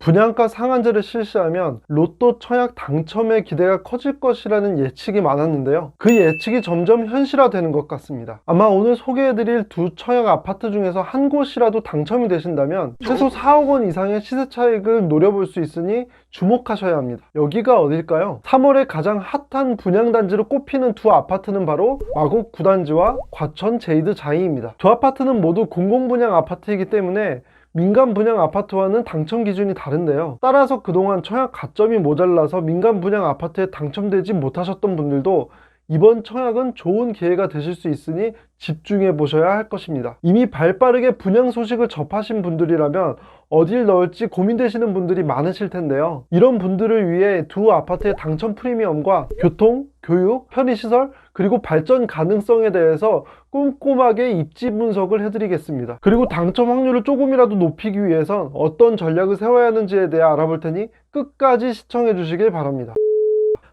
분양가 상한제를 실시하면 로또 청약 당첨의 기대가 커질 것이라는 예측이 많았는데요. 그 예측이 점점 현실화되는 것 같습니다. 아마 오늘 소개해드릴 두 청약 아파트 중에서 한 곳이라도 당첨이 되신다면 최소 4억 원 이상의 시세 차익을 노려볼 수 있으니 주목하셔야 합니다. 여기가 어딜까요? 3월에 가장 핫한 분양단지로 꼽히는 두 아파트는 바로 마곡 9단지와 과천 제이드 자이입니다. 두 아파트는 모두 공공분양 아파트이기 때문에 민간 분양 아파트와는 당첨 기준이 다른데요. 따라서 그동안 청약 가점이 모자라서 민간 분양 아파트에 당첨되지 못하셨던 분들도 이번 청약은 좋은 기회가 되실 수 있으니 집중해 보셔야 할 것입니다. 이미 발빠르게 분양 소식을 접하신 분들이라면 어딜 넣을지 고민되시는 분들이 많으실 텐데요. 이런 분들을 위해 두 아파트의 당첨 프리미엄과 교통, 교육, 편의시설, 그리고 발전 가능성에 대해서 꼼꼼하게 입지 분석을 해드리겠습니다. 그리고 당첨 확률을 조금이라도 높이기 위해선 어떤 전략을 세워야 하는지에 대해 알아볼 테니 끝까지 시청해 주시길 바랍니다.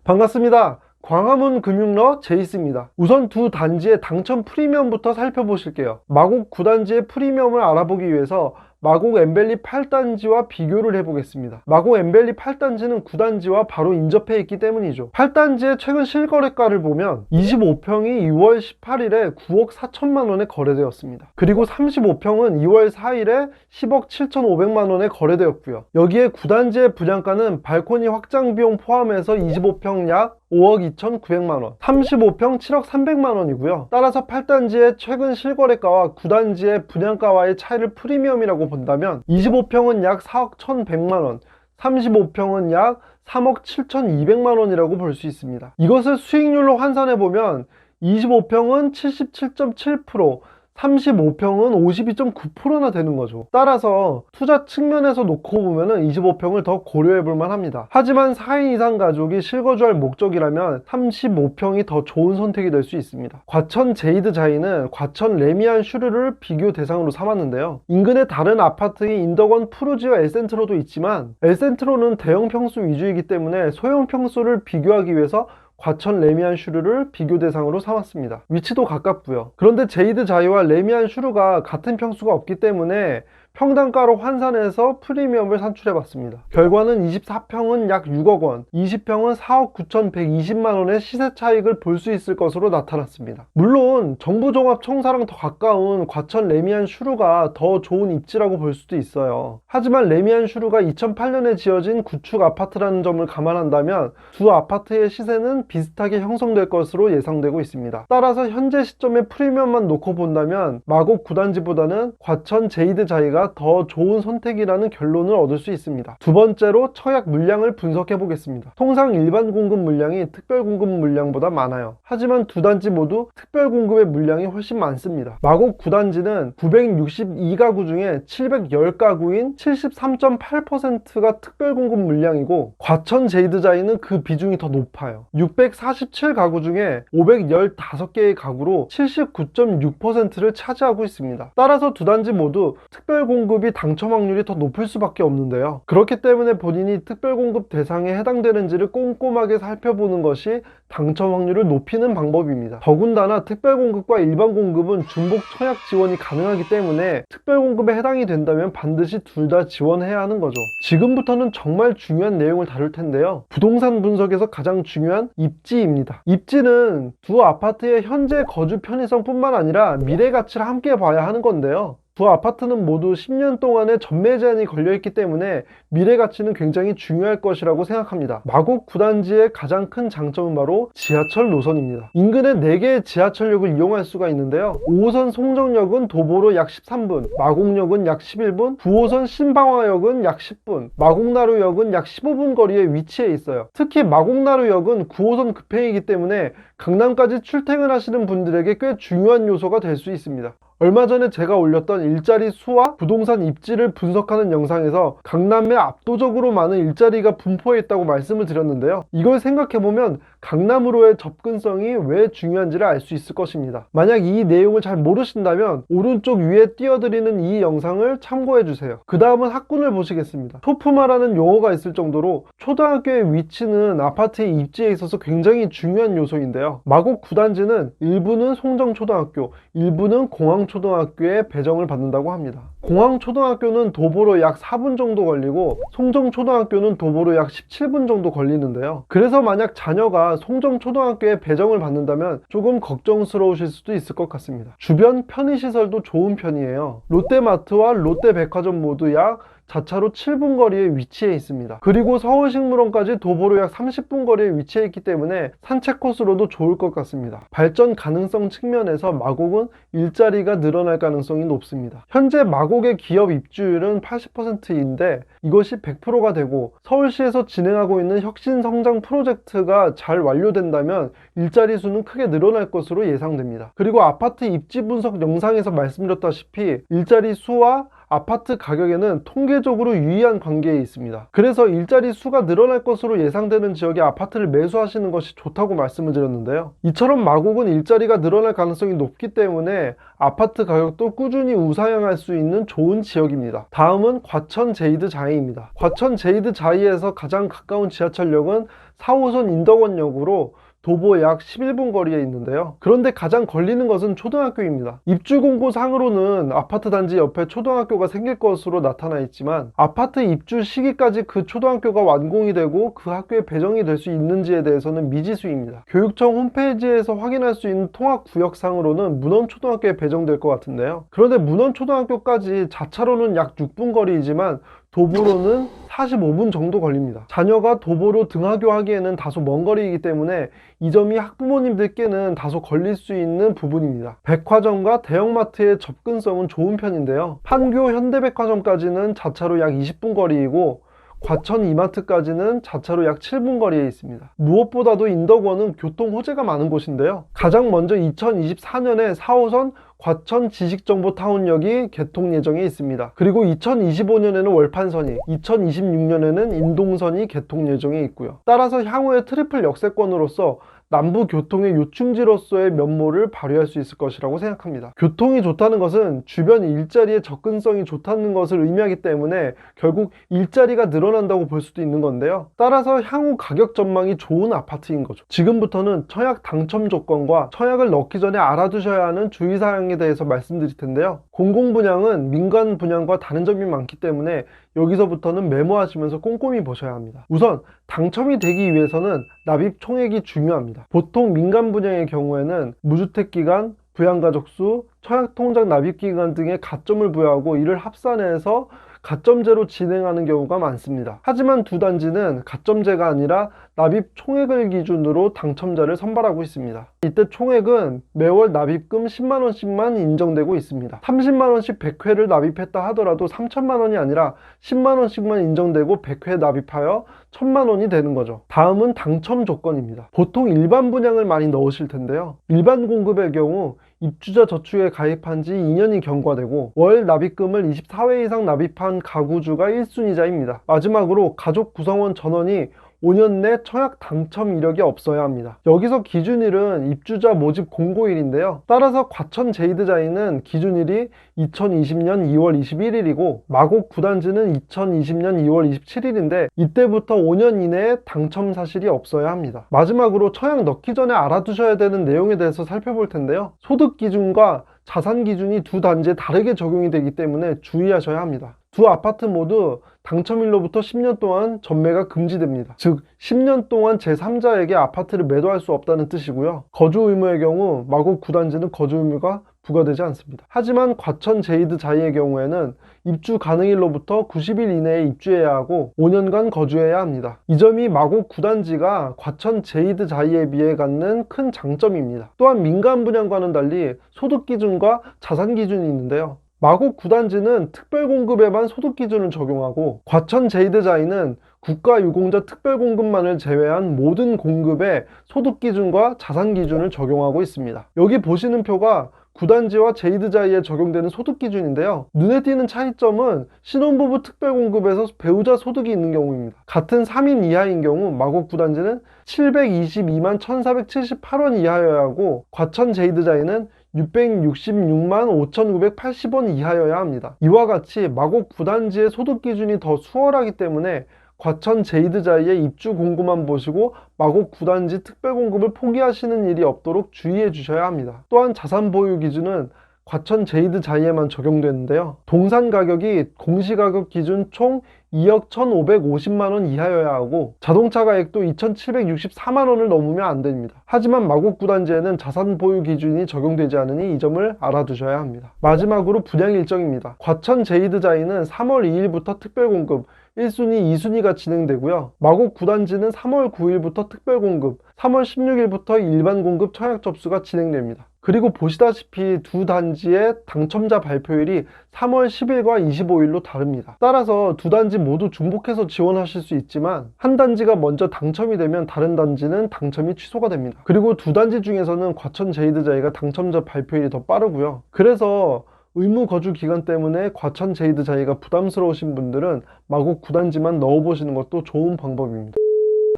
반갑습니다. 광화문 금융러 제이스입니다. 우선 두 단지의 당첨 프리미엄부터 살펴보실게요. 마곡 9단지의 프리미엄을 알아보기 위해서 마곡 엠벨리 8단지와 비교를 해보겠습니다. 마곡 엠벨리 8단지는 9단지와 바로 인접해 있기 때문이죠. 8단지의 최근 실거래가를 보면 25평이 2월 18일에 9억 4천만 원에 거래되었습니다. 그리고 35평은 2월 4일에 10억 7,500만 원에 거래되었고요. 여기에 9단지의 분양가는 발코니 확장 비용 포함해서 25평 약 5억 2,900만원, 35평 7억 300만원이고요. 따라서 8단지의 최근 실거래가와 9단지의 분양가와의 차이를 프리미엄이라고 본다면 25평은 약 4억 1,100만원, 35평은 약 3억 7,200만원이라고 볼 수 있습니다. 이것을 수익률로 환산해보면 25평은 77.7%, 35평은 52.9%나 되는 거죠. 따라서 투자 측면에서 놓고 보면은 25평을 더 고려해 볼 만합니다. 하지만 4인 이상 가족이 실거주할 목적이라면 35평이 더 좋은 선택이 될 수 있습니다. 과천 제이드 자이는 과천 레미안 슈르를 비교 대상으로 삼았는데요. 인근의 다른 아파트인 인덕원 푸르지와 엘센트로도 있지만 엘센트로는 대형 평수 위주이기 때문에 소형 평수를 비교하기 위해서 과천 레미안 슈르를 비교 대상으로 삼았습니다. 위치도 가깝고요. 그런데 제이드 자이와 레미안 슈르가 같은 평수가 없기 때문에 평당가로 환산해서 프리미엄을 산출해봤습니다. 결과는 24평은 약 6억 원, 20평은 4억 9,120만 원의 시세 차익을 볼 수 있을 것으로 나타났습니다. 물론 정부종합청사랑 더 가까운 과천 레미안 슈르가 더 좋은 입지라고 볼 수도 있어요. 하지만 레미안 슈르가 2008년에 지어진 구축 아파트라는 점을 감안한다면 두 아파트의 시세는 비슷하게 형성될 것으로 예상되고 있습니다. 따라서 현재 시점의 프리미엄만 놓고 본다면 마곡 9단지보다는 과천 제이드 자이가 더 좋은 선택이라는 결론을 얻을 수 있습니다. 두 번째로 청약 물량을 분석해 보겠습니다. 통상 일반 공급 물량이 특별 공급 물량보다 많아요. 하지만 두 단지 모두 특별 공급의 물량이 훨씬 많습니다. 마곡 9단지는 962가구 중에 710가구인 73.8%가 특별 공급 물량이고 과천 제이드 자이는 그 비중이 더 높아요. 647가구 중에 515개의 가구로 79.6%를 차지하고 있습니다. 따라서 두 단지 모두 특별 공급이 당첨 확률이 더 높을 수밖에 없는데요. 그렇기 때문에 본인이 특별 공급 대상에 해당되는지를 꼼꼼하게 살펴보는 것이 당첨 확률을 높이는 방법입니다. 더군다나 특별 공급과 일반 공급은 중복 청약 지원이 가능하기 때문에 특별 공급에 해당이 된다면 반드시 둘 다 지원해야 하는 거죠. 지금부터는 정말 중요한 내용을 다룰 텐데요. 부동산 분석에서 가장 중요한 입지입니다. 입지는 두 아파트의 현재 거주 편의성 뿐만 아니라 미래 가치를 함께 봐야 하는 건데요. 두 아파트는 모두 10년 동안의 전매 제한이 걸려있기 때문에 미래 가치는 굉장히 중요할 것이라고 생각합니다. 마곡 9단지의 가장 큰 장점은 바로 지하철 노선입니다. 인근에 4개의 지하철역을 이용할 수가 있는데요. 5호선 송정역은 도보로 약 13분, 마곡역은 약 11분, 9호선 신방화역은 약 10분, 마곡나루역은 약 15분 거리에 위치해 있어요. 특히 마곡나루역은 9호선 급행이기 때문에 강남까지 출퇴근하시는 분들에게 꽤 중요한 요소가 될 수 있습니다. 얼마 전에 제가 올렸던 일자리 수와 부동산 입지를 분석하는 영상에서 강남에 압도적으로 많은 일자리가 분포해 있다고 말씀을 드렸는데요. 이걸 생각해보면 강남으로의 접근성이 왜 중요한지를 알 수 있을 것입니다. 만약 이 내용을 잘 모르신다면 오른쪽 위에 띄워드리는 이 영상을 참고해주세요. 그 다음은 학군을 보시겠습니다. 토프마라는 용어가 있을 정도로 초등학교의 위치는 아파트의 입지에 있어서 굉장히 중요한 요소인데요. 마곡 9단지는 일부는 송정초등학교, 일부는 공항 공항초등학교에 배정을 받는다고 합니다. 공항초등학교는 도보로 약 4분 정도 걸리고 송정초등학교는 도보로 약 17분 정도 걸리는데요. 그래서 만약 자녀가 송정초등학교에 배정을 받는다면 조금 걱정스러우실 수도 있을 것 같습니다. 주변 편의시설도 좋은 편이에요. 롯데마트와 롯데백화점 모두 약 자차로 7분 거리에 위치해 있습니다. 그리고 서울식물원까지 도보로 약 30분 거리에 위치해 있기 때문에 산책 코스로도 좋을 것 같습니다. 발전 가능성 측면에서 마곡은 일자리가 늘어날 가능성이 높습니다. 현재 마곡의 기업 입주율은 80%인데 이것이 100%가 되고 서울시에서 진행하고 있는 혁신성장 프로젝트가 잘 완료된다면 일자리 수는 크게 늘어날 것으로 예상됩니다. 그리고 아파트 입지 분석 영상에서 말씀드렸다시피 일자리 수와 아파트 가격에는 통계적으로 유의한 관계에 있습니다. 그래서 일자리 수가 늘어날 것으로 예상되는 지역에 아파트를 매수하시는 것이 좋다고 말씀을 드렸는데요. 이처럼 마곡은 일자리가 늘어날 가능성이 높기 때문에 아파트 가격도 꾸준히 우상향할 수 있는 좋은 지역입니다. 다음은 과천 제이드 자이입니다. 과천 제이드 자이에서 가장 가까운 지하철역은 4호선 인덕원역으로 도보 약 11분 거리에 있는데요. 그런데 가장 걸리는 것은 초등학교입니다. 입주 공고상으로는 아파트 단지 옆에 초등학교가 생길 것으로 나타나 있지만 아파트 입주 시기까지 그 초등학교가 완공이 되고 그 학교에 배정이 될 수 있는지에 대해서는 미지수입니다. 교육청 홈페이지에서 확인할 수 있는 통합구역상으로는 문원초등학교에 배정될 것 같은데요. 그런데 문원초등학교까지 자차로는 약 6분 거리이지만 도보로는 45분 정도 걸립니다. 자녀가 도보로 등하교하기에는 다소 먼 거리이기 때문에 이 점이 학부모님들께는 다소 걸릴 수 있는 부분입니다. 백화점과 대형마트의 접근성은 좋은 편인데요. 판교 현대백화점까지는 자차로 약 20분 거리이고 과천 이마트까지는 자차로 약 7분 거리에 있습니다. 무엇보다도 인덕원은 교통 호재가 많은 곳인데요. 가장 먼저 2024년에 4호선 과천 지식정보타운역이 개통 예정에 있습니다. 그리고 2025년에는 월판선이, 2026년에는 인동선이 개통 예정에 있고요. 따라서 향후에 트리플 역세권으로서 남부 교통의 요충지로서의 면모를 발휘할 수 있을 것이라고 생각합니다. 교통이 좋다는 것은 주변 일자리의 접근성이 좋다는 것을 의미하기 때문에 결국 일자리가 늘어난다고 볼 수도 있는 건데요. 따라서 향후 가격 전망이 좋은 아파트인 거죠. 지금부터는 청약 당첨 조건과 청약을 넣기 전에 알아두셔야 하는 주의사항에 대해서 말씀드릴 텐데요. 공공분양은 민간 분양과 다른 점이 많기 때문에 여기서부터는 메모하시면서 꼼꼼히 보셔야 합니다. 우선 당첨이 되기 위해서는 납입 총액이 중요합니다. 보통 민간 분양의 경우에는 무주택기간, 부양가족수, 청약통장 납입기간 등의 가점을 부여하고 이를 합산해서 가점제로 진행하는 경우가 많습니다. 하지만 두 단지는 가점제가 아니라 납입 총액을 기준으로 당첨자를 선발하고 있습니다. 이때 총액은 매월 납입금 10만원씩만 인정되고 있습니다. 30만원씩 100회를 납입했다 하더라도 3천만원이 아니라 10만원씩만 인정되고 100회 납입하여 1000만원이 되는 거죠. 다음은 당첨 조건입니다. 보통 일반 분양을 많이 넣으실 텐데요. 일반 공급의 경우 입주자 저축에 가입한 지 2년이 경과되고 월 납입금을 24회 이상 납입한 가구주가 1순위자입니다. 마지막으로 가족 구성원 전원이 5년 내 청약 당첨 이력이 없어야 합니다. 여기서 기준일은 입주자 모집 공고일인데요. 따라서 과천 제이드자이는 기준일이 2020년 2월 21일이고 마곡 구단지는 2020년 2월 27일인데 이때부터 5년 이내에 당첨 사실이 없어야 합니다. 마지막으로 청약 넣기 전에 알아두셔야 되는 내용에 대해서 살펴볼 텐데요. 소득 기준과 자산 기준이 두 단지에 다르게 적용이 되기 때문에 주의하셔야 합니다. 두 아파트 모두 당첨일로부터 10년 동안 전매가 금지됩니다. 즉 10년 동안 제3자에게 아파트를 매도할 수 없다는 뜻이고요. 거주 의무의 경우 마곡 구단지는 거주 의무가 부과되지 않습니다. 하지만 과천 제이드 자이의 경우에는 입주 가능일로부터 90일 이내에 입주해야 하고 5년간 거주해야 합니다. 이 점이 마곡 구단지가 과천 제이드 자이에 비해 갖는 큰 장점입니다. 또한 민간 분양과는 달리 소득 기준과 자산 기준이 있는데요. 마곡 구단지는 특별공급에만 소득 기준을 적용하고 과천 제이드자이는 국가유공자 특별공급만을 제외한 모든 공급에 소득 기준과 자산 기준을 적용하고 있습니다. 여기 보시는 표가 구단지와 제이드자이에 적용되는 소득 기준인데요. 눈에 띄는 차이점은 신혼부부 특별공급에서 배우자 소득이 있는 경우입니다. 같은 3인 이하인 경우 마곡 구단지는 722만 1478원 이하여야 하고 과천 제이드자이는 666만 5,980원 이하여야 합니다. 이와 같이 마곡 구단지의 소득 기준이 더 수월하기 때문에 과천 제이드자이의 입주 공고만 보시고 마곡 구단지 특별공급을 포기하시는 일이 없도록 주의해 주셔야 합니다. 또한 자산 보유 기준은 과천 제이드자이에만 적용되는데요. 동산 가격이 공시가격 기준 총 2억 1,550만 원 이하여야 하고 자동차 가액도 2,764만 원을 넘으면 안 됩니다. 하지만 마곡구단지에는 자산 보유 기준이 적용되지 않으니 이 점을 알아두셔야 합니다. 마지막으로 분양 일정입니다. 과천 제이드자이는 3월 2일부터 특별공급 1순위, 2순위가 진행되고요. 마곡구단지는 3월 9일부터 특별공급, 3월 16일부터 일반 공급 청약 접수가 진행됩니다. 그리고 보시다시피 두 단지의 당첨자 발표일이 3월 10일과 25일로 다릅니다. 따라서 두 단지 모두 중복해서 지원하실 수 있지만 한 단지가 먼저 당첨이 되면 다른 단지는 당첨이 취소가 됩니다. 그리고 두 단지 중에서는 과천 제이드자이가 당첨자 발표일이 더 빠르고요. 그래서 의무 거주 기간 때문에 과천 제이드자이가 부담스러우신 분들은 마곡 구단지만 넣어보시는 것도 좋은 방법입니다.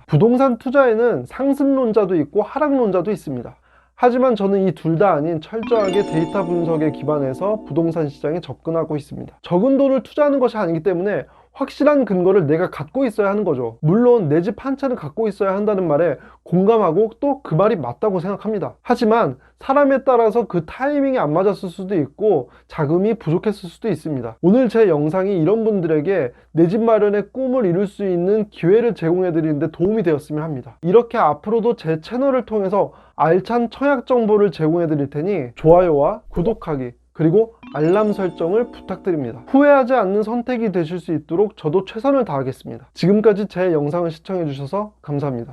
부동산 투자에는 상승론자도 있고 하락론자도 있습니다. 하지만 저는 이 둘 다 아닌 철저하게 데이터 분석에 기반해서 부동산 시장에 접근하고 있습니다. 적은 돈을 투자하는 것이 아니기 때문에 확실한 근거를 내가 갖고 있어야 하는 거죠. 물론 내 집 한 채는 갖고 있어야 한다는 말에 공감하고 또 그 말이 맞다고 생각합니다. 하지만 사람에 따라서 그 타이밍이 안 맞았을 수도 있고 자금이 부족했을 수도 있습니다. 오늘 제 영상이 이런 분들에게 내 집 마련의 꿈을 이룰 수 있는 기회를 제공해 드리는데 도움이 되었으면 합니다. 이렇게 앞으로도 제 채널을 통해서 알찬 청약 정보를 제공해 드릴 테니 좋아요와 구독하기 그리고 알람 설정을 부탁드립니다. 후회하지 않는 선택이 되실 수 있도록 저도 최선을 다하겠습니다. 지금까지 제 영상을 시청해 주셔서 감사합니다.